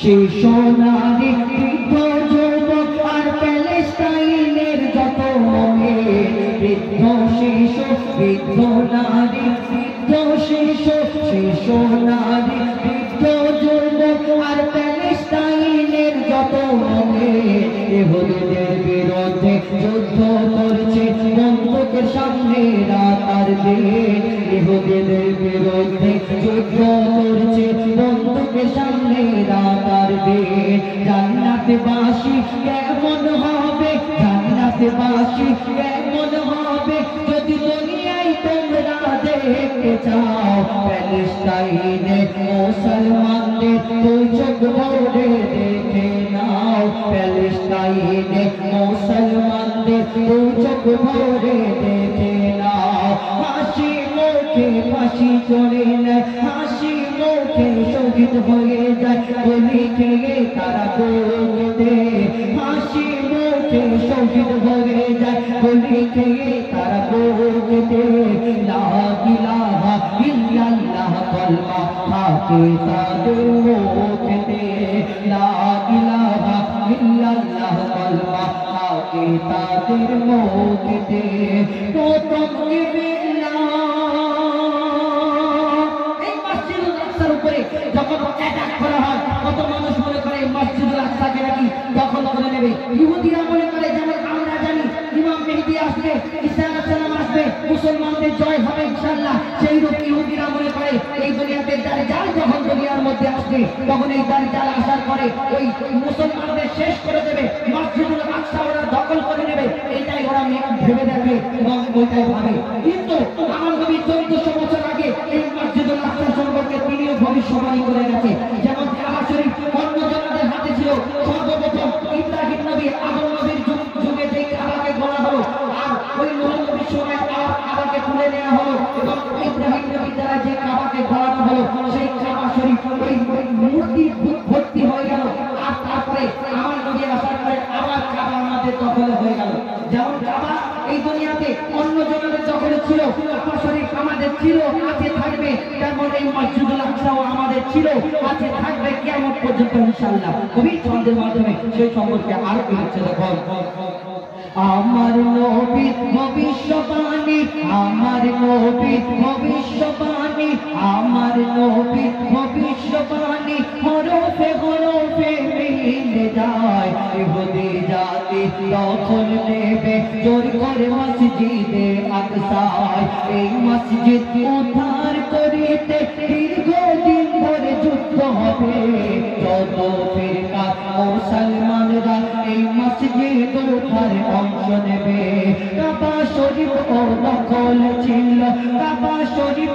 সেই সোনারি বৃদ্ধ যুবক আর প্যালেস্টাইনের যত মনে বৃদ্ধ শিশু বৃদ্ধ নারী বৃদ্ধ শিশু সেই সোনারি বৃদ্ধ যুবক আর প্যালেস্টাইনের যত মনে ইহুদিদের বিরুদ্ধে যুদ্ধ করছে বন্দুকের সামনে রাত আর দিন ইহুদিদের বিরুদ্ধে যুদ্ধ করছে বন্দুকের সামনে রাত আর দিন জান্নাতবাসী কেমন হবে জান্নাতবাসী কেমন হবে যদি দুনিয়ায় তোমরা দেখতে চাও প্যালেস্টাইনে মুসলমানদের দুই চোখ ভরে দেখে নাও প্যালেস্টাইনে মুসলমানদের দুই চোখ ভরে দেখে নাও হাসি মুখে ফাঁসি চলে নেয় হাসি মুখে শহীদ হয়ে যায় গুলি খেয়ে তারা বুকে হাসি মুখে শহীদ হয়ে যায় গুলি খেয়ে তারা বুকে লা ইলাহা ইল্লাল্লাহ কলমা থাকে তাদের মুখে লা ইলাহা ইল্লাল্লাহ কলমা থাকে তাদের মুখে প্রথম যখন অ্যাটাক করা হয় কত মানুষ মনে করে মসজিদুল আকসাকে নাকি দখল করে নেবে ইহুদিরা মনে করে যেমন আমরা জানি ইমাম মেহেদী আসবে ঈসা আলাইহিস সালাম আসবে মুসলমানদের জয় হবে ইনশাআল্লাহ সেই রূপ ইহুদিরা মনে করে এই দুনিয়াতে দাজ্জাল যখন দুনিয়ার মধ্যে আসবে তখন এই দাজ্জাল আসার পরে ওই মুসলমানদের শেষ করে দেবে মসজিদুল আকসা ওরা দখল করে নেবে এটাই ওরা ভেবে দেখে এবং ওইটাই ভাবে কিন্তু আমার নবী 1400 বছর আগে এই মসজিদুল আকসা সম্পর্কে তিনিও ভবিষ্যবাণী করে গেছে যেমন কাবা শরীফ অন্য জনদের হাতে ছিল সর্বপ্রথম ইব্রাহিম নবী আদম নবীর যুগে যে কাবাকে গড়া হলো আর ওই নূহ নবীর সময় কাবাকে তুলে নেওয়া হলো এবং ইব্রাহিম নবীর দ্বারা যে কাবাকে গড়ানো হলো সেই কাবা শরীফ ওই মূর্তি ভর্তি হয়ে গেল আর তারপরে আমার নবী আসার পরে আবার কাবা আমাদের দখলে হয়ে গেল যেমন কাবা এই দুনিয়াতে অন্য জনদের দখলে ছিল কাবা শরীফ আমাদের ছিল আছে থাকবে তেমন এই মসজিদুল আকসাও আমাদের ছিল আছে থাকবে কিয়ামত পর্যন্ত ইনশাআল্লাহ কবি ছন্দের মাধ্যমে সেই সম্পর্কে আরো বলছে দেখো আমার নবী ভবিষ্যবাণী আমার নবী ভবিষ্যবাণী আমার নবী ভবিষ্যবাণী হরফে হরফে মিলে যায় ইহুদি জাতি দখল নেবে জোর করে মসজিদে আকসায় এই মসজিদ উদ্ধার করিতে দীর্ঘদিন ধরে যুদ্ধ হবে যত ফিরকা মুসলমানরা এই মসজিদ উদ্ধার অংশ নেবে কাবা শরীফ ও দখল ছিল কাবা শরীফ